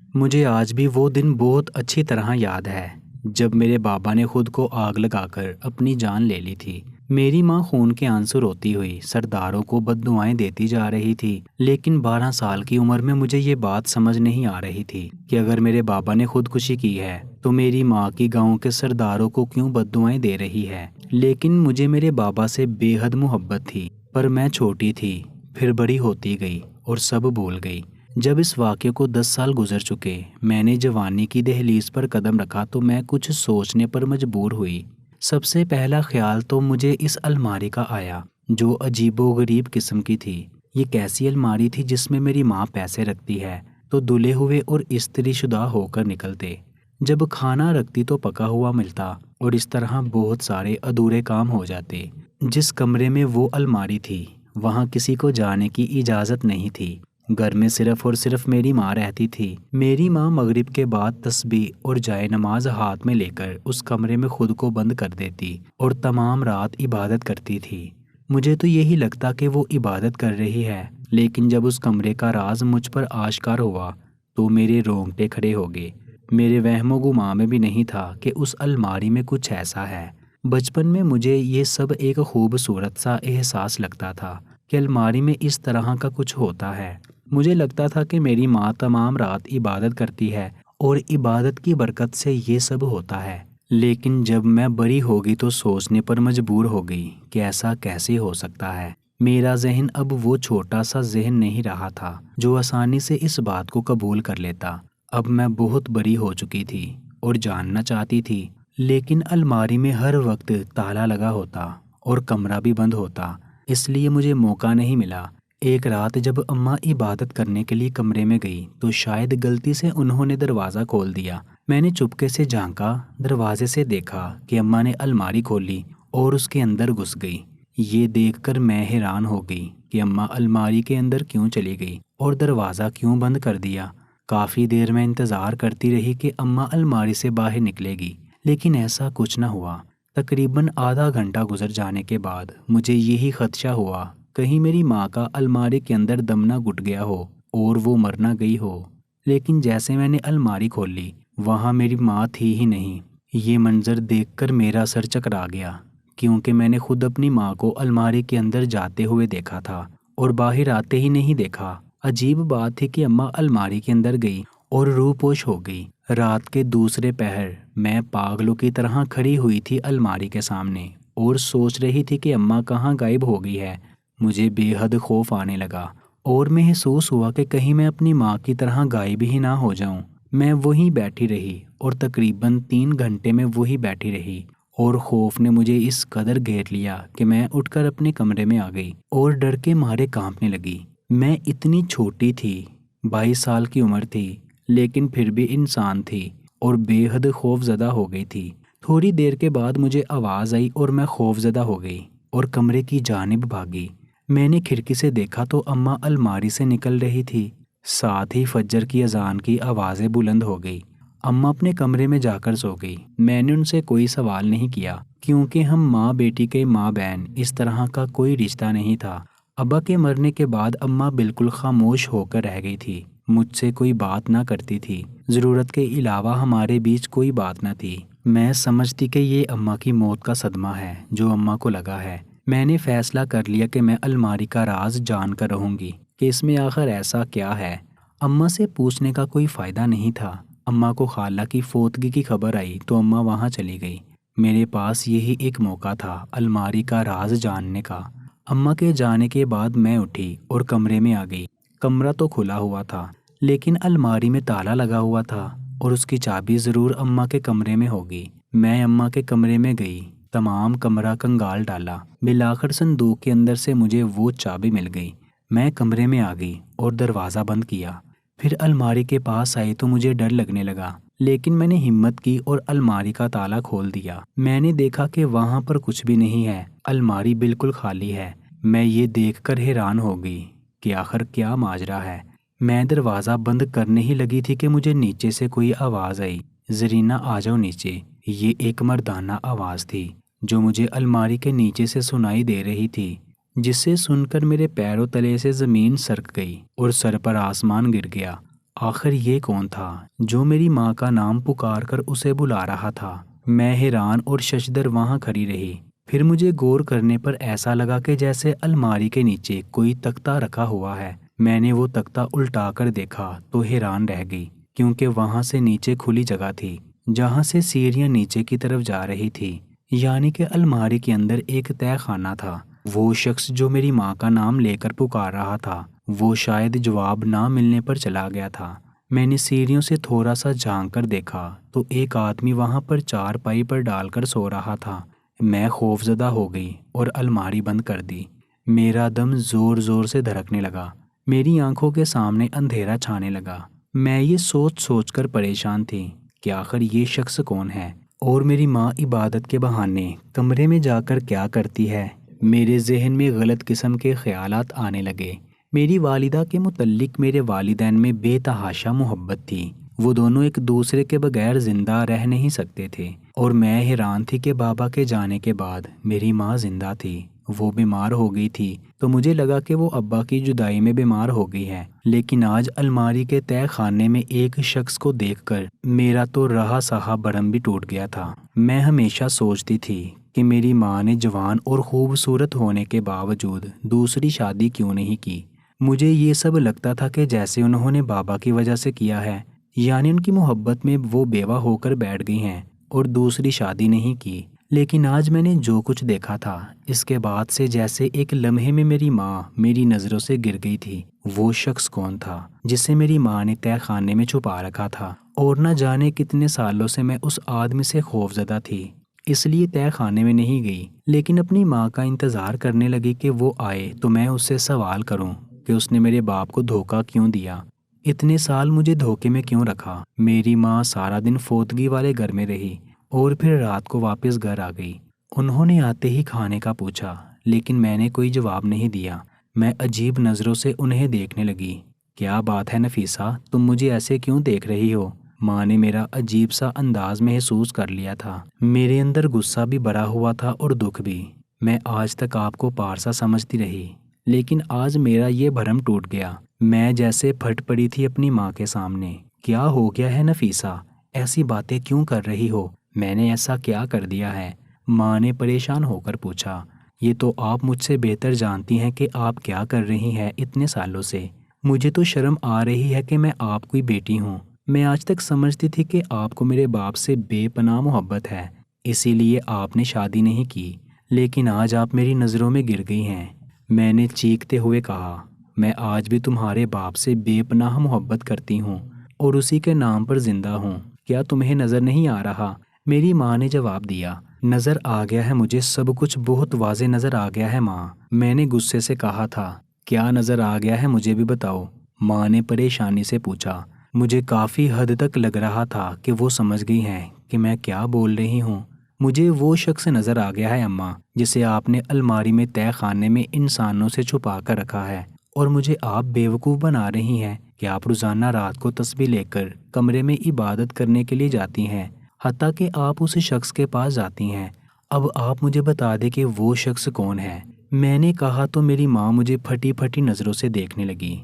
مجھے آج بھی وہ دن بہت اچھی طرح یاد ہے جب میرے بابا نے خود کو آگ لگا کر اپنی جان لے لی تھی۔ میری ماں خون کے آنسو روتی ہوئی سرداروں کو بددعائیں دیتی جا رہی تھی، لیکن 12 سال کی عمر میں مجھے یہ بات سمجھ نہیں آ رہی تھی کہ اگر میرے بابا نے خودکشی کی ہے تو میری ماں کی گاؤں کے سرداروں کو کیوں بددعائیں دے رہی ہے۔ لیکن مجھے میرے بابا سے بے حد محبت تھی، پر میں چھوٹی تھی، پھر بڑی ہوتی گئی اور سب بھول گئی۔ جب اس واقعے کو 10 سال گزر چکے، میں نے جوانی کی دہلیز پر قدم رکھا تو میں کچھ سوچنے پر مجبور ہوئی۔ سب سے پہلا خیال تو مجھے اس الماری کا آیا جو عجیب و غریب قسم کی تھی۔ یہ کیسی الماری تھی جس میں میری ماں پیسے رکھتی ہے تو دھلے ہوئے اور استری شدہ ہو کر نکلتے، جب کھانا رکھتی تو پکا ہوا ملتا، اور اس طرح بہت سارے ادھورے کام ہو جاتے۔ جس کمرے میں وہ الماری تھی وہاں کسی کو جانے کی اجازت نہیں تھی۔ گھر میں صرف اور صرف میری ماں رہتی تھی۔ میری ماں مغرب کے بعد تسبیح اور جائے نماز ہاتھ میں لے کر اس کمرے میں خود کو بند کر دیتی اور تمام رات عبادت کرتی تھی۔ مجھے تو یہی لگتا کہ وہ عبادت کر رہی ہے، لیکن جب اس کمرے کا راز مجھ پر آشکار ہوا تو میرے رونگٹے کھڑے ہو گئے۔ میرے وہم و گمان میں بھی نہیں تھا کہ اس الماری میں کچھ ایسا ہے۔ بچپن میں مجھے یہ سب ایک خوبصورت سا احساس لگتا تھا کہ الماری میں اس طرح کا کچھ ہوتا ہے۔ مجھے لگتا تھا کہ میری ماں تمام رات عبادت کرتی ہے اور عبادت کی برکت سے یہ سب ہوتا ہے۔ لیکن جب میں بڑی ہو گئی تو سوچنے پر مجبور ہو گئی کہ ایسا کیسے ہو سکتا ہے۔ میرا ذہن اب وہ چھوٹا سا ذہن نہیں رہا تھا جو آسانی سے اس بات کو قبول کر لیتا۔ اب میں بہت بڑی ہو چکی تھی اور جاننا چاہتی تھی، لیکن الماری میں ہر وقت تالا لگا ہوتا اور کمرہ بھی بند ہوتا، اس لیے مجھے موقع نہیں ملا۔ ایک رات جب اماں عبادت کرنے کے لیے کمرے میں گئی تو شاید غلطی سے انہوں نے دروازہ کھول دیا۔ میں نے چپکے سے جھانکا، دروازے سے دیکھا کہ اماں نے الماری کھولی اور اس کے اندر گھس گئی۔ یہ دیکھ کر میں حیران ہو گئی کہ اماں الماری کے اندر کیوں چلی گئی اور دروازہ کیوں بند کر دیا۔ کافی دیر میں انتظار کرتی رہی کہ اماں الماری سے باہر نکلے گی، لیکن ایسا کچھ نہ ہوا۔ تقریباً آدھا گھنٹہ گزر جانے کے بعد مجھے یہی خدشہ ہوا کہیں میری ماں کا الماری کے اندر دم نہ گھٹ گیا ہو اور وہ مر نہ گئی ہو۔ لیکن جیسے میں نے الماری کھولی وہاں میری ماں تھی ہی نہیں۔ یہ منظر دیکھ کر میرا سر چکرا گیا، کیونکہ میں نے خود اپنی ماں کو الماری کے اندر جاتے ہوئے دیکھا تھا اور باہر آتے ہی نہیں دیکھا۔ عجیب بات تھی کہ اماں الماری کے اندر گئی اور روح پوش ہو گئی۔ رات کے دوسرے پہر میں پاگلوں کی طرح کھڑی ہوئی تھی الماری کے سامنے اور سوچ رہی تھی کہ اماں کہاں غائب ہو گئی ہے۔ مجھے بے حد خوف آنے لگا اور محسوس ہوا کہ کہیں میں اپنی ماں کی طرح غائب ہی نہ ہو جاؤں۔ میں وہیں بیٹھی رہی اور تقریباً 3 گھنٹے میں وہی بیٹھی رہی، اور خوف نے مجھے اس قدر گھیر لیا کہ میں اٹھ کر اپنے کمرے میں آ گئی اور ڈر کے مارے کانپنے لگی۔ میں اتنی چھوٹی تھی، 22 سال کی عمر تھی، لیکن پھر بھی انسان تھی اور بے حد خوف زدہ ہو گئی تھی۔ تھوڑی دیر کے بعد مجھے آواز آئی اور میں خوف زدہ ہو گئی اور کمرے کی جانب بھاگی۔ میں نے کھڑکی سے دیکھا تو اماں الماری سے نکل رہی تھی، ساتھ ہی فجر کی اذان کی آوازیں بلند ہو گئی۔ اماں اپنے کمرے میں جا کر سو گئی۔ میں نے ان سے کوئی سوال نہیں کیا، کیونکہ ہم ماں بیٹی کے ماں بہن اس طرح کا کوئی رشتہ نہیں تھا۔ ابا کے مرنے کے بعد اماں بالکل خاموش ہو کر رہ گئی تھی، مجھ سے کوئی بات نہ کرتی تھی، ضرورت کے علاوہ ہمارے بیچ کوئی بات نہ تھی۔ میں سمجھتی کہ یہ اماں کی موت کا صدمہ ہے جو اماں کو لگا ہے۔ میں نے فیصلہ کر لیا کہ میں الماری کا راز جان کر رہوں گی کہ اس میں آخر ایسا کیا ہے۔ اماں سے پوچھنے کا کوئی فائدہ نہیں تھا۔ اماں کو خالہ کی فوتگی کی خبر آئی تو اماں وہاں چلی گئی۔ میرے پاس یہی ایک موقع تھا الماری کا راز جاننے کا۔ اماں کے جانے کے بعد میں اٹھی اور کمرے میں آ گئی۔ کمرہ تو کھلا ہوا تھا، لیکن الماری میں تالا لگا ہوا تھا اور اس کی چابی ضرور اماں کے کمرے میں ہوگی۔ میں اماں کے کمرے میں گئی، تمام کمرہ کنگال ڈالا، بالآخر صندوق کے اندر سے مجھے وہ چابی مل گئی۔ میں کمرے میں آ گئی اور دروازہ بند کیا۔ پھر الماری کے پاس آئی تو مجھے ڈر لگنے لگا، لیکن میں نے ہمت کی اور الماری کا تالا کھول دیا۔ میں نے دیکھا کہ وہاں پر کچھ بھی نہیں ہے، الماری بالکل خالی ہے۔ میں یہ دیکھ کر حیران ہو گئی کہ آخر کیا ماجرا ہے۔ میں دروازہ بند کرنے ہی لگی تھی کہ مجھے نیچے سے کوئی آواز آئی، زرینہ آ جاؤ نیچے۔ یہ ایک مردانہ آواز تھی جو مجھے الماری کے نیچے سے سنائی دے رہی تھی، جسے سن کر میرے پیروں تلے سے زمین سرک گئی اور سر پر آسمان گر گیا۔ آخر یہ کون تھا جو میری ماں کا نام پکار کر اسے بلا رہا تھا؟ میں حیران اور ششدر وہاں کھڑی رہی۔ پھر مجھے غور کرنے پر ایسا لگا کہ جیسے الماری کے نیچے کوئی تختہ رکھا ہوا ہے۔ میں نے وہ تختہ الٹا کر دیکھا تو حیران رہ گئی، کیونکہ وہاں سے نیچے کھلی جگہ تھی جہاں سے سیڑھیاں نیچے کی طرف جا رہی تھی، یعنی کہ الماری کے اندر ایک تہہ خانہ تھا۔ وہ شخص جو میری ماں کا نام لے کر پکار رہا تھا، وہ شاید جواب نہ ملنے پر چلا گیا تھا۔ میں نے سیڑھیوں سے تھوڑا سا جھانک کر دیکھا تو ایک آدمی وہاں پر چارپائی پر ڈال کر سو رہا تھا۔ میں خوفزدہ ہو گئی اور الماری بند کر دی۔ میرا دم زور زور سے دھڑکنے لگا، میری آنکھوں کے سامنے اندھیرا چھانے لگا۔ میں یہ سوچ سوچ کر پریشان تھی کہ آخر یہ شخص کون ہے، اور میری ماں عبادت کے بہانے کمرے میں جا کر کیا کرتی ہے۔ میرے ذہن میں غلط قسم کے خیالات آنے لگے۔ میری والدہ کے متعلق میرے والدین میں بے تحاشا محبت تھی۔ وہ دونوں ایک دوسرے کے بغیر زندہ رہ نہیں سکتے تھے، اور میں حیران تھی کہ بابا کے جانے کے بعد میری ماں زندہ تھی۔ وہ بیمار ہو گئی تھی تو مجھے لگا کہ وہ ابا کی جدائی میں بیمار ہو گئی ہے، لیکن آج الماری کے تہہ خانے میں ایک شخص کو دیکھ کر میرا تو رہا سہا برم بھی ٹوٹ گیا تھا۔ میں ہمیشہ سوچتی تھی کہ میری ماں نے جوان اور خوبصورت ہونے کے باوجود دوسری شادی کیوں نہیں کی۔ مجھے یہ سب لگتا تھا کہ جیسے انہوں نے بابا کی وجہ سے کیا ہے، یعنی ان کی محبت میں وہ بیوہ ہو کر بیٹھ گئی ہیں اور دوسری شادی نہیں کی۔ لیکن آج میں نے جو کچھ دیکھا تھا، اس کے بعد سے جیسے ایک لمحے میں میری ماں میری نظروں سے گر گئی تھی۔ وہ شخص کون تھا جسے میری ماں نے تہہ خانے میں چھپا رکھا تھا، اور نہ جانے کتنے سالوں سے میں اس آدمی سے خوفزدہ تھی، اس لیے تہہ خانے میں نہیں گئی، لیکن اپنی ماں کا انتظار کرنے لگی کہ وہ آئے تو میں اس سے سوال کروں کہ اس نے میرے باپ کو دھوکہ کیوں دیا، اتنے سال مجھے دھوکے میں کیوں رکھا۔ میری ماں سارا دن فوتگی والے گھر میں رہی اور پھر رات کو واپس گھر آ گئی۔ انہوں نے آتے ہی کھانے کا پوچھا، لیکن میں نے کوئی جواب نہیں دیا۔ میں عجیب نظروں سے انہیں دیکھنے لگی۔ کیا بات ہے نفیسہ، تم مجھے ایسے کیوں دیکھ رہی ہو؟ ماں نے میرا عجیب سا انداز محسوس کر لیا تھا۔ میرے اندر غصہ بھی بھرا ہوا تھا اور دکھ بھی۔ میں آج تک آپ کو پارسا سمجھتی رہی، لیکن آج میرا یہ بھرم ٹوٹ گیا۔ میں جیسے پھٹ پڑی تھی اپنی ماں کے سامنے۔ کیا ہو گیا ہے نفیسہ؟ ایسی باتیں کیوں کر رہی ہو؟ میں نے ایسا کیا کر دیا ہے؟ ماں نے پریشان ہو کر پوچھا۔ یہ تو آپ مجھ سے بہتر جانتی ہیں کہ آپ کیا کر رہی ہیں اتنے سالوں سے۔ مجھے تو شرم آ رہی ہے کہ میں آپ کی بیٹی ہوں۔ میں آج تک سمجھتی تھی کہ آپ کو میرے باپ سے بے پناہ محبت ہے، اسی لیے آپ نے شادی نہیں کی، لیکن آج آپ میری نظروں میں گر گئی ہیں۔ میں نے چیختے ہوئے کہا، میں آج بھی تمہارے باپ سے بے پناہ محبت کرتی ہوں اور اسی کے نام پر زندہ ہوں۔ کیا تمہیں نظر نہیں آ رہا؟ میری ماں نے جواب دیا، نظر آ گیا ہے مجھے، سب کچھ بہت واضح نظر آ گیا ہے ماں۔ میں نے غصے سے کہا تھا، کیا نظر آ گیا ہے مجھے بھی بتاؤ۔ ماں نے پریشانی سے پوچھا۔ مجھے کافی حد تک لگ رہا تھا کہ وہ سمجھ گئی ہیں کہ میں کیا بول رہی ہوں۔ مجھے وہ شخص نظر آ گیا ہے اماں، جسے آپ نے الماری میں تہہ خانے میں انسانوں سے چھپا کر رکھا ہے، اور مجھے آپ بیوقوف بنا رہی ہیں کہ آپ روزانہ رات کو تسبیح لے کر کمرے میں عبادت کرنے کے لیے جاتی ہیں، حتیٰ کہ آپ اس شخص کے پاس جاتی ہیں۔ اب آپ مجھے بتا دیں کہ وہ شخص کون ہے۔ میں نے کہا تو میری ماں مجھے پھٹی پھٹی نظروں سے دیکھنے لگی۔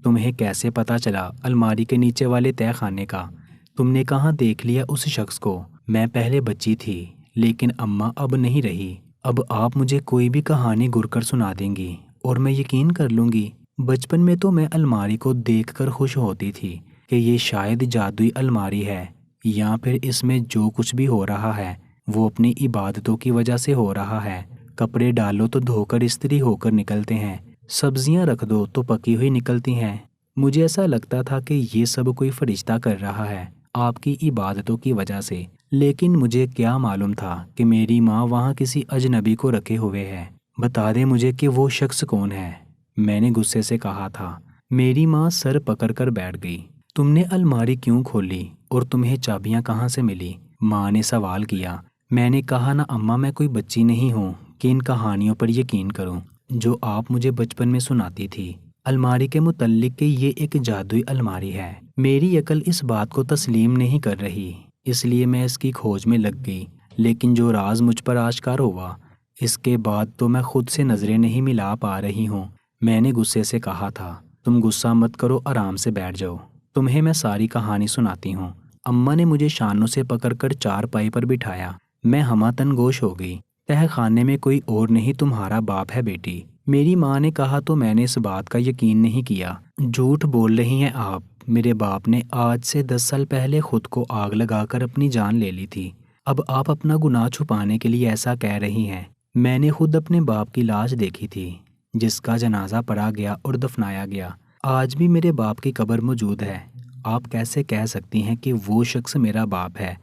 تمہیں کیسے پتا چلا الماری کے نیچے والے تہہ خانے کا؟ تم نے کہاں دیکھ لیا اس شخص کو؟ میں پہلے بچی تھی، لیکن اماں اب نہیں رہی۔ اب آپ مجھے کوئی بھی کہانی گھر کر سنا دیں گی اور میں یقین کر لوں گی۔ بچپن میں تو میں الماری کو دیکھ کر خوش ہوتی تھی کہ یہ شاید جادوئی الماری ہے، یا پھر اس میں جو کچھ بھی ہو رہا ہے وہ اپنی عبادتوں کی وجہ سے ہو رہا ہے۔ کپڑے ڈالو تو دھو کر استری ہو کر نکلتے ہیں، سبزیاں رکھ دو تو پکی ہوئی نکلتی ہیں۔ مجھے ایسا لگتا تھا کہ یہ سب کوئی فرشتہ کر رہا ہے آپ کی عبادتوں کی وجہ سے، لیکن مجھے کیا معلوم تھا کہ میری ماں وہاں کسی اجنبی کو رکھے ہوئے ہے۔ بتا دے مجھے کہ وہ شخص کون ہے، میں نے غصے سے کہا تھا۔ میری ماں سر پکڑ کر بیٹھ گئی۔ تم نے الماری کیوں کھولی اور تمہیں چابیاں کہاں سے ملی؟ ماں نے سوال کیا۔ میں نے کہا، نا اماں، میں کوئی بچی نہیں ہوں کہ ان کہانیوں پر یقین کروں جو آپ مجھے بچپن میں سناتی تھی۔ الماری کے متعلق کہ یہ ایک جادوئی الماری ہے، میری عقل اس بات کو تسلیم نہیں کر رہی، اس لیے میں اس کی کھوج میں لگ گئی۔ لیکن جو راز مجھ پر آشکار ہوا، اس کے بعد تو میں خود سے نظریں نہیں ملا پا رہی ہوں۔ میں نے غصے سے کہا تھا، تم غصہ مت کرو، آرام سے بیٹھ جاؤ۔ تمہیں میں ساری کہانی سناتی ہوں۔ اماں نے مجھے شانوں سے پکڑ کر چارپائی پر بٹھایا۔ میں ہمہ گوش ہو گئی۔ تہ خانے میں کوئی اور نہیں تمہارا باپ ہے بیٹی۔ میری ماں نے کہا تو میں نے اس بات کا یقین نہیں کیا۔ جھوٹ بول رہی ہیں آپ، میرے باپ نے آج سے 10 سال پہلے خود کو آگ لگا کر اپنی جان لے لی تھی۔ اب آپ اپنا گناہ چھپانے کے لیے ایسا کہہ رہی ہیں۔ میں نے خود اپنے باپ کی لاش دیکھی تھی، جس کا جنازہ پڑھا گیا اور دفنایا گیا۔ آج بھی میرے باپ کی قبر موجود ہے۔ آپ کیسے کہہ سکتی ہیں کہ وہ شخص میرا باپ ہے؟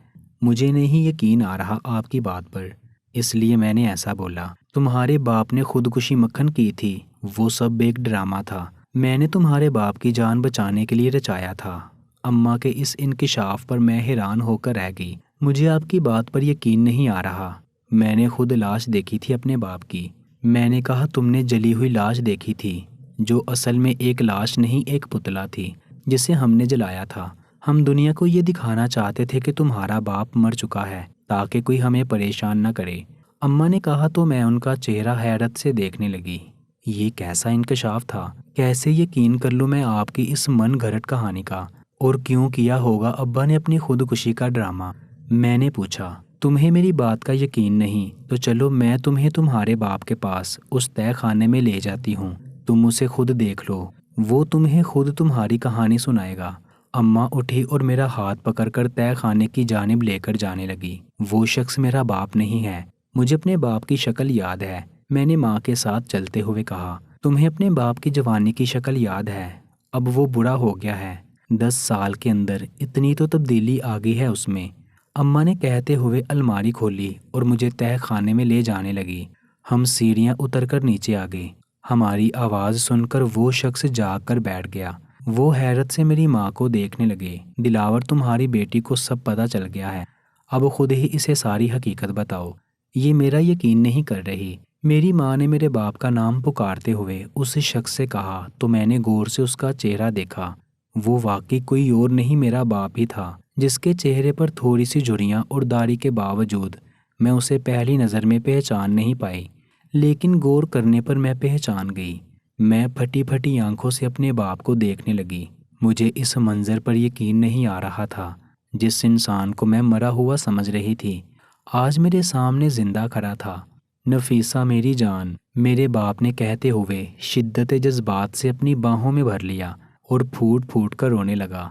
مجھے نہیں یقین آ رہا آپ کی بات پر، اس لیے میں نے ایسا بولا۔ تمہارے باپ نے خودکشی مکھن کی تھی، وہ سب ایک ڈرامہ تھا، میں نے تمہارے باپ کی جان بچانے کے لیے رچایا تھا۔ اماں کے اس انکشاف پر میں حیران ہو کر رہ گئی۔ مجھے آپ کی بات پر یقین نہیں آ رہا۔ میں نے خود لاش دیکھی تھی اپنے باپ کی۔ میں نے کہا تم نے جلی ہوئی لاش دیکھی تھی، جو اصل میں ایک لاش نہیں ایک پتلا تھی جسے ہم نے جلایا تھا۔ ہم دنیا کو یہ دکھانا چاہتے تھے کہ تمہارا باپ مر چکا ہے تاکہ کوئی ہمیں پریشان نہ کرے۔ اماں نے کہا تو میں ان کا چہرہ حیرت سے دیکھنے لگی۔ یہ کیسا انکشاف تھا؟ کیسے یقین کر لوں میں آپ کی اس من گھڑت کہانی کا؟ اور کیوں کیا ہوگا ابا نے اپنی خودکشی کا ڈرامہ؟ میں نے پوچھا۔ تمہیں میری بات کا یقین نہیں تو چلو میں تمہیں تمہارے باپ کے پاس اس تہہ خانے میں لے جاتی ہوں، تم اسے خود دیکھ لو، وہ تمہیں خود تمہاری کہانی سنائے گا۔ اماں اٹھی اور میرا ہاتھ پکڑ کر تہہ خانے کی جانب لے کر جانے لگی۔ وہ شخص میرا باپ نہیں ہے، مجھے اپنے باپ کی شکل یاد ہے، میں نے ماں کے ساتھ چلتے ہوئے کہا۔ تمہیں اپنے باپ کی جوانی کی شکل یاد ہے؟ اب وہ بوڑھا ہو گیا ہے، 10 سال کے اندر اتنی تو تبدیلی آ گئی ہے اس میں۔ اماں نے کہتے ہوئے الماری کھولی اور مجھے تہہ خانے میں لے جانے لگی۔ ہم سیڑھیاں اتر کر نیچے آ گئے۔ ہماری آواز سن کر وہ شخص جاگ کر بیٹھ گیا۔ وہ حیرت سے میری ماں کو دیکھنے لگے۔ دلاور تمہاری بیٹی کو سب پتہ چل گیا ہے، اب خود ہی اسے ساری حقیقت بتاؤ۔ یہ میرا یقین نہیں کر رہی۔ میری ماں نے میرے باپ کا نام پکارتے ہوئے اس شخص سے کہا تو میں نے غور سے اس کا چہرہ دیکھا۔ وہ واقعی کوئی اور نہیں میرا باپ ہی تھا، جس کے چہرے پر تھوڑی سی جھریاں اور داڑھی کے باوجود میں اسے پہلی نظر میں پہچان نہیں پائی، لیکن غور کرنے پر میں پہچان گئی۔ میں پھٹی پھٹی آنکھوں سے اپنے باپ کو دیکھنے لگی۔ مجھے اس منظر پر یقین نہیں آ رہا تھا۔ جس انسان کو میں مرا ہوا سمجھ رہی تھی آج میرے سامنے زندہ کھڑا تھا۔ نفیسہ میری جان، میرے باپ نے کہتے ہوئے شدت جذبات سے اپنی باہوں میں بھر لیا اور پھوٹ پھوٹ کر رونے لگا۔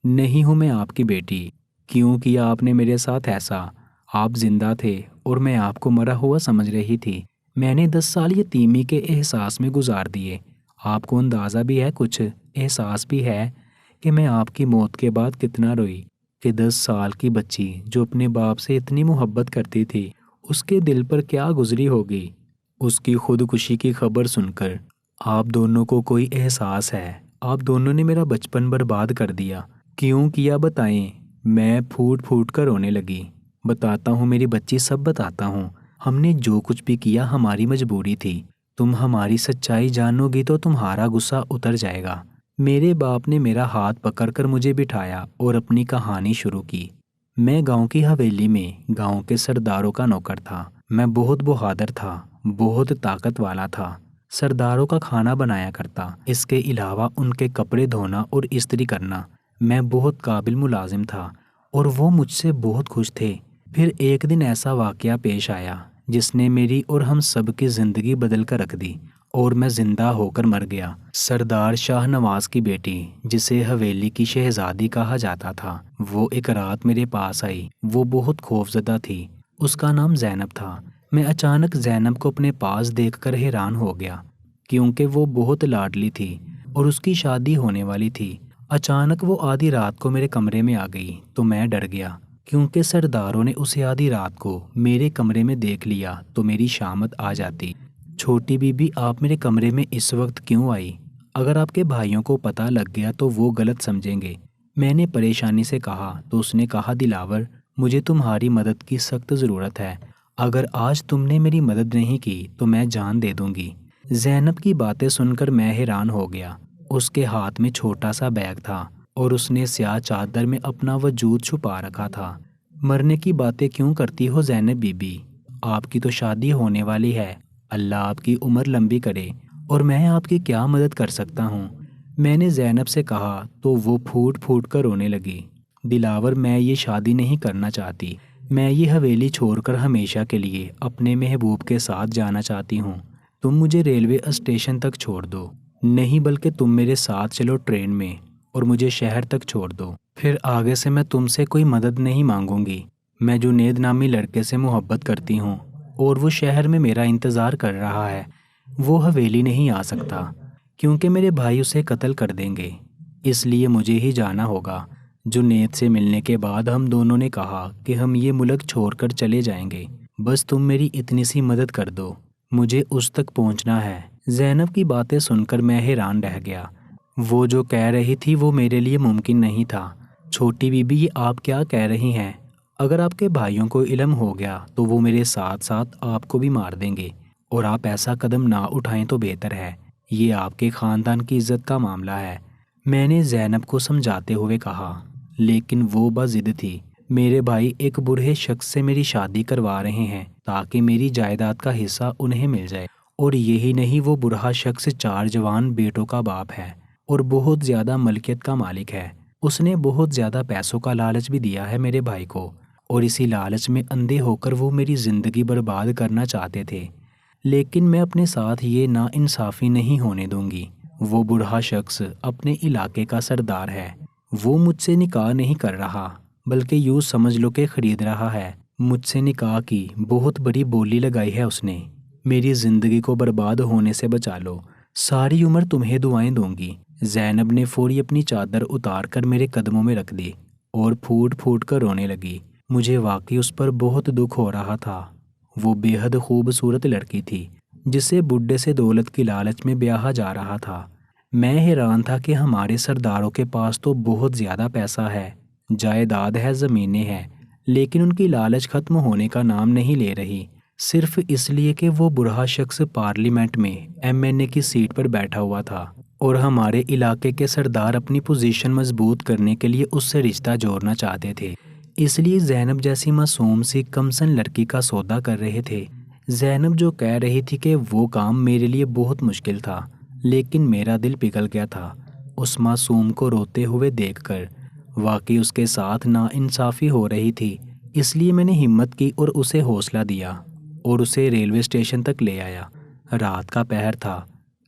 نہیں ہوں میں آپ کی بیٹی، کیوں کیا آپ نے میرے ساتھ ایسا؟ آپ زندہ تھے اور میں آپ کو مرا ہوا سمجھ رہی تھی۔ میں نے 10 سال یتیمی کے احساس میں گزار دیے۔ آپ کو اندازہ بھی ہے، کچھ احساس بھی ہے کہ میں آپ کی موت کے بعد کتنا روئی، کہ 10 سال کی بچی جو اپنے باپ سے اتنی محبت کرتی تھی اس کے دل پر کیا گزری ہوگی۔ اس کی خودکشی کی خبر سن کر آپ دونوں کو کوئی احساس ہے؟ آپ دونوں نے میرا بچپن برباد کر دیا۔ کیوں کیا بتائیں؟ میں پھوٹ پھوٹ کر رونے لگی۔ بتاتا ہوں میری بچی، سب بتاتا ہوں۔ ہم نے جو کچھ بھی کیا ہماری مجبوری تھی۔ تم ہماری سچائی جانو گی تو تمہارا غصہ اتر جائے گا۔ میرے باپ نے میرا ہاتھ پکڑ کر مجھے بٹھایا اور اپنی کہانی شروع کی۔ میں گاؤں کی حویلی میں گاؤں کے سرداروں کا نوکر تھا۔ میں بہت بہادر تھا، بہت طاقت والا تھا، سرداروں کا کھانا بنایا کرتا۔ اس کے علاوہ ان کے کپڑے دھونا اور استری کرنا۔ میں بہت قابل ملازم تھا اور وہ مجھ سے بہت خوش تھے۔ پھر ایک دن ایسا واقعہ پیش آیا جس نے میری اور ہم سب کی زندگی بدل کر رکھ دی اور میں زندہ ہو کر مر گیا۔ سردار شاہ نواز کی بیٹی، جسے حویلی کی شہزادی کہا جاتا تھا، وہ ایک رات میرے پاس آئی۔ وہ بہت خوفزدہ تھی۔ اس کا نام زینب تھا۔ میں اچانک زینب کو اپنے پاس دیکھ کر حیران ہو گیا، کیونکہ وہ بہت لاڈلی تھی اور اس کی شادی ہونے والی تھی۔ اچانک وہ آدھی رات کو میرے کمرے میں آ گئی تو میں ڈر گیا، کیونکہ سرداروں نے اسے آدھی رات کو میرے کمرے میں دیکھ لیا تو میری شامت آ جاتی۔ چھوٹی بی بی، آپ میرے کمرے میں اس وقت کیوں آئی؟ اگر آپ کے بھائیوں کو پتہ لگ گیا تو وہ غلط سمجھیں گے۔ میں نے پریشانی سے کہا تو اس نے کہا، دلاور، مجھے تمہاری مدد کی سخت ضرورت ہے۔ اگر آج تم نے میری مدد نہیں کی تو میں جان دے دوں گی۔ زینب کی باتیں سن کر میں حیران ہو گیا۔ اس کے ہاتھ میں چھوٹا سا بیگ تھا اور اس نے سیاہ چادر میں اپنا وجود چھپا رکھا تھا۔ مرنے کی باتیں کیوں کرتی ہو زینب بی بی؟ آپ کی تو شادی ہونے والی ہے۔ اللہ آپ کی عمر لمبی کرے۔ اور میں آپ کی کیا مدد کر سکتا ہوں؟ میں نے زینب سے کہا تو وہ پھوٹ پھوٹ کر رونے لگی۔ دلاور، میں یہ شادی نہیں کرنا چاہتی، میں یہ حویلی چھوڑ کر ہمیشہ کے لیے اپنے محبوب کے ساتھ جانا چاہتی ہوں۔ تم مجھے ریلوے اسٹیشن تک چھوڑ دو، نہیں بلکہ تم میرے ساتھ چلو ٹرین میں اور مجھے شہر تک چھوڑ دو، پھر آگے سے میں تم سے کوئی مدد نہیں مانگوں گی۔ میں جنید نامی لڑکے سے محبت کرتی ہوں اور وہ شہر میں میرا انتظار کر رہا ہے۔ وہ حویلی نہیں آ سکتا کیونکہ میرے بھائی اسے قتل کر دیں گے، اس لیے مجھے ہی جانا ہوگا۔ جنید سے ملنے کے بعد ہم دونوں نے کہا کہ ہم یہ ملک چھوڑ کر چلے جائیں گے، بس تم میری اتنی سی مدد کر دو، مجھے اس تک پہنچنا ہے۔ زینب کی باتیں سن کر میں حیران رہ گیا۔ وہ جو کہہ رہی تھی وہ میرے لیے ممکن نہیں تھا۔ چھوٹی بی بی، یہ آپ کیا کہہ رہی ہیں؟ اگر آپ کے بھائیوں کو علم ہو گیا تو وہ میرے ساتھ ساتھ آپ کو بھی مار دیں گے، اور آپ ایسا قدم نہ اٹھائیں تو بہتر ہے، یہ آپ کے خاندان کی عزت کا معاملہ ہے، میں نے زینب کو سمجھاتے ہوئے کہا۔ لیکن وہ بضد تھی۔ میرے بھائی ایک بوڑھے شخص سے میری شادی کروا رہے ہیں تاکہ میری جائیداد کا حصہ انہیں مل جائے، اور یہی نہیں، وہ بوڑھا شخص 4 جوان بیٹوں کا باپ ہے اور بہت زیادہ ملکیت کا مالک ہے۔ اس نے بہت زیادہ پیسوں کا لالچ بھی دیا ہے میرے بھائی کو، اور اسی لالچ میں اندھے ہو کر وہ میری زندگی برباد کرنا چاہتے تھے۔ لیکن میں اپنے ساتھ یہ ناانصافی نہیں ہونے دوں گی۔ وہ بوڑھا شخص اپنے علاقے کا سردار ہے، وہ مجھ سے نکاح نہیں کر رہا بلکہ یوں سمجھ لو کہ خرید رہا ہے۔ مجھ سے نکاح کی بہت بڑی بولی لگائی ہے اس نے۔ میری زندگی کو برباد ہونے سے بچا لو، ساری عمر تمہیں دعائیں دوں گی۔ زینب نے فوری اپنی چادر اتار کر میرے قدموں میں رکھ دی اور پھوٹ پھوٹ کر رونے لگی۔ مجھے واقعی اس پر بہت دکھ ہو رہا تھا۔ وہ بے حد خوبصورت لڑکی تھی جسے بڈھے سے دولت کی لالچ میں بیاہا جا رہا تھا۔ میں حیران تھا کہ ہمارے سرداروں کے پاس تو بہت زیادہ پیسہ ہے، جائیداد ہے، زمینیں ہیں، لیکن ان کی لالچ ختم ہونے کا نام نہیں لے رہی، صرف اس لیے کہ وہ بوڑھا شخص پارلیمنٹ میں MNA کی سیٹ پر بیٹھا ہوا تھا، اور ہمارے علاقے کے سردار اپنی پوزیشن مضبوط کرنے کے لیے اس سے رشتہ جوڑنا چاہتے تھے، اس لیے زینب جیسی معصوم سی کمسن لڑکی کا سودا کر رہے تھے۔ زینب جو کہہ رہی تھی کہ وہ کام میرے لیے بہت مشکل تھا، لیکن میرا دل پگھل گیا تھا اس معصوم کو روتے ہوئے دیکھ کر۔ واقعی اس کے ساتھ ناانصافی ہو رہی تھی، اس لیے میں نے ہمت کی اور اسے حوصلہ دیا اور اسے ریلوے اسٹیشن تک لے آیا۔ رات کا پہر تھا،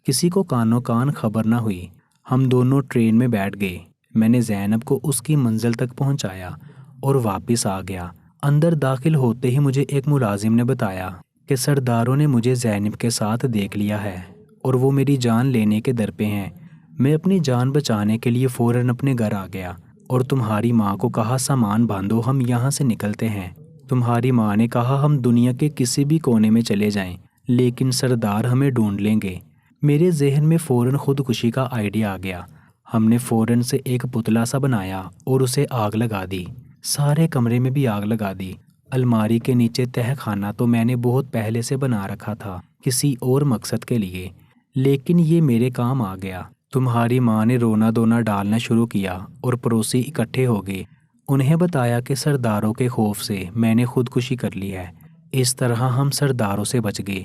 کسی کو کانوں کان خبر نہ ہوئی۔ ہم دونوں ٹرین میں بیٹھ گئے۔ میں نے زینب کو اس کی منزل تک پہنچایا اور واپس آ گیا۔ اندر داخل ہوتے ہی مجھے ایک ملازم نے بتایا کہ سرداروں نے مجھے زینب کے ساتھ دیکھ لیا ہے اور وہ میری جان لینے کے در پہ ہیں۔ میں اپنی جان بچانے کے لیے فوراً اپنے گھر آ گیا اور تمہاری ماں کو کہا سامان باندھو، ہم یہاں سے نکلتے ہیں۔ تمہاری ماں نے کہا ہم دنیا کے کسی بھی کونے میں چلے جائیں لیکن سردار ہمیں ڈھونڈ لیں گے۔ میرے ذہن میں فوراً خودکشی کا آئیڈیا آ گیا۔ ہم نے فوراً سے ایک پتلا سا بنایا اور اسے آگ لگا دی، سارے کمرے میں بھی آگ لگا دی۔ الماری کے نیچے تہہ خانہ تو میں نے بہت پہلے سے بنا رکھا تھا کسی اور مقصد کے لیے، لیکن یہ میرے کام آ گیا۔ تمہاری ماں نے رونا دھونا ڈالنا شروع کیا اور پڑوسی اکٹھے ہو گئے۔ انہیں بتایا کہ سرداروں کے خوف سے میں نے خودکشی کر لی ہے۔ اس طرح ہم سرداروں سے بچ گئے۔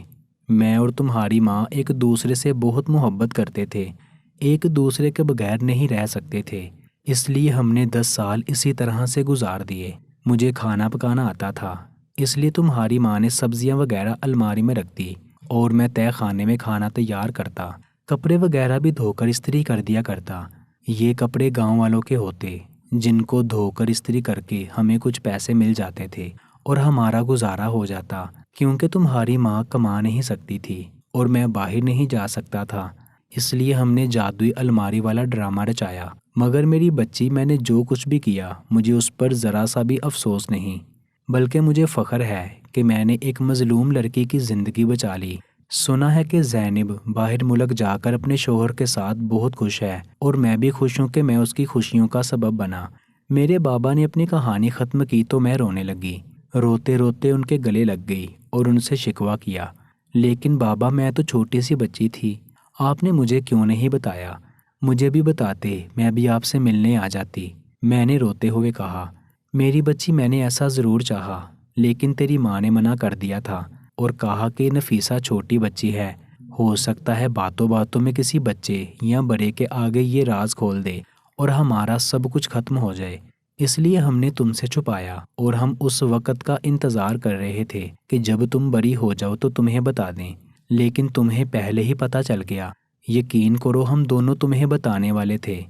میں اور تمہاری ماں ایک دوسرے سے بہت محبت کرتے تھے، ایک دوسرے کے بغیر نہیں رہ سکتے تھے، اس لیے ہم نے 10 سال اسی طرح سے گزار دیے۔ مجھے کھانا پکانا آتا تھا، اس لیے تمہاری ماں نے سبزیاں وغیرہ الماری میں رکھ دی اور میں تہہ خانے میں کھانا تیار کرتا، کپڑے وغیرہ بھی دھو کر استری کر دیا کرتا۔ یہ کپڑے گاؤں والوں کے ہوتے جن کو دھو کر استری کر کے ہمیں کچھ پیسے مل جاتے تھے اور ہمارا گزارا ہو جاتا، کیونکہ تمہاری ماں کما نہیں سکتی تھی اور میں باہر نہیں جا سکتا تھا، اس لیے ہم نے جادوئی الماری والا ڈرامہ رچایا۔ مگر میری بچی، میں نے جو کچھ بھی کیا مجھے اس پر ذرا سا بھی افسوس نہیں، بلکہ مجھے فخر ہے کہ میں نے ایک مظلوم لڑکی کی زندگی بچا لی۔ سنا ہے کہ زینب باہر ملک جا کر اپنے شوہر کے ساتھ بہت خوش ہے، اور میں بھی خوش ہوں کہ میں اس کی خوشیوں کا سبب بنا۔ میرے بابا نے اپنی کہانی ختم کی تو میں رونے لگی، روتے روتے ان کے گلے لگ گئی اور ان سے شکوہ کیا، لیکن بابا میں تو چھوٹی سی بچی تھی، آپ نے مجھے کیوں نہیں بتایا؟ مجھے بھی بتاتے، میں بھی آپ سے ملنے آ جاتی، میں نے روتے ہوئے کہا۔ میری بچی، میں نے ایسا ضرور چاہا، لیکن تیری ماں نے منع کر دیا تھا اور کہا کہ نفیسہ چھوٹی بچی ہے، ہو سکتا ہے باتوں باتوں میں کسی بچے یا بڑے کے آگے یہ راز کھول دے اور ہمارا سب کچھ ختم ہو جائے، اس لیے ہم نے تم سے چھپایا، اور ہم اس وقت کا انتظار کر رہے تھے کہ جب تم بری ہو جاؤ تو تمہیں بتا دیں، لیکن تمہیں پہلے ہی پتہ چل گیا۔ یقین کرو ہم دونوں تمہیں بتانے والے تھے،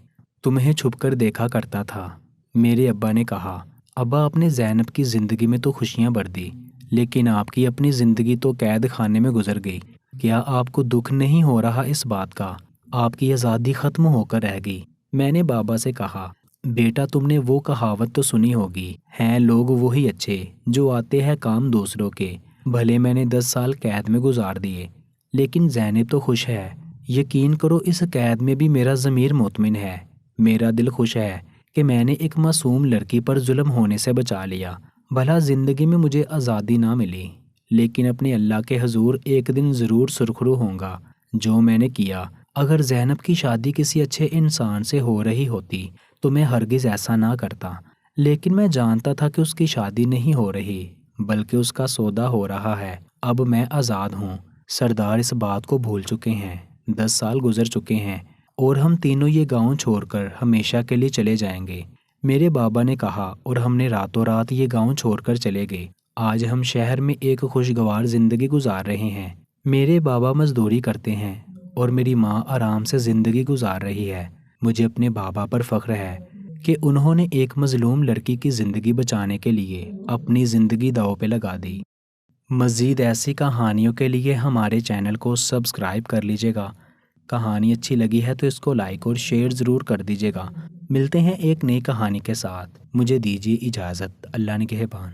تمہیں چھپ کر دیکھا کرتا تھا۔ میرے ابا نے کہا، ابا آپ نے زینب کی زندگی میں تو خوشیاں بھر دی، لیکن آپ کی اپنی زندگی تو قید خانے میں گزر گئی۔ کیا آپ کو دکھ نہیں ہو رہا اس بات کا؟ آپ کی آزادی ختم ہو کر رہ گئی۔ میں نے بابا سے کہا، بیٹا تم نے وہ کہاوت تو سنی ہوگی، ہیں لوگ وہی اچھے جو آتے ہیں کام دوسروں کے۔ بھلے میں نے 10 سال قید میں گزار دیے، لیکن زینب تو خوش ہے۔ یقین کرو اس قید میں بھی میرا ضمیر مطمئن ہے، میرا دل خوش ہے کہ میں نے ایک معصوم لڑکی پر ظلم ہونے سے بچا لیا۔ بھلا زندگی میں مجھے آزادی نہ ملی، لیکن اپنے اللہ کے حضور ایک دن ضرور سرخرو ہوں گا جو میں نے کیا۔ اگر زینب کی شادی کسی اچھے انسان سے ہو رہی ہوتی تو میں ہرگز ایسا نہ کرتا، لیکن میں جانتا تھا کہ اس کی شادی نہیں ہو رہی بلکہ اس کا سودا ہو رہا ہے۔ اب میں آزاد ہوں۔ سردار اس بات کو بھول چکے ہیں، 10 سال گزر چکے ہیں اور ہم تینوں یہ گاؤں چھوڑ کر ہمیشہ کے لیے چلے جائیں گے۔ میرے بابا نے کہا، اور ہم نے راتوں رات یہ گاؤں چھوڑ کر چلے گئے۔ آج ہم شہر میں ایک خوشگوار زندگی گزار رہے ہیں۔ میرے بابا مزدوری کرتے ہیں اور میری ماں آرام سے زندگی گزار رہی ہے۔ مجھے اپنے بابا پر فخر ہے کہ انہوں نے ایک مظلوم لڑکی کی زندگی بچانے کے لیے اپنی زندگی داؤ پہ لگا دی۔ مزید ایسی کہانیوں کے لیے ہمارے چینل کو سبسکرائب کر لیجیے گا۔ کہانی اچھی لگی ہے تو اس کو لائک اور شیئر ضرور کر دیجیے گا۔ ملتے ہیں ایک نئی کہانی کے ساتھ، مجھے دیجیے اجازت۔ اللہ نگہبان۔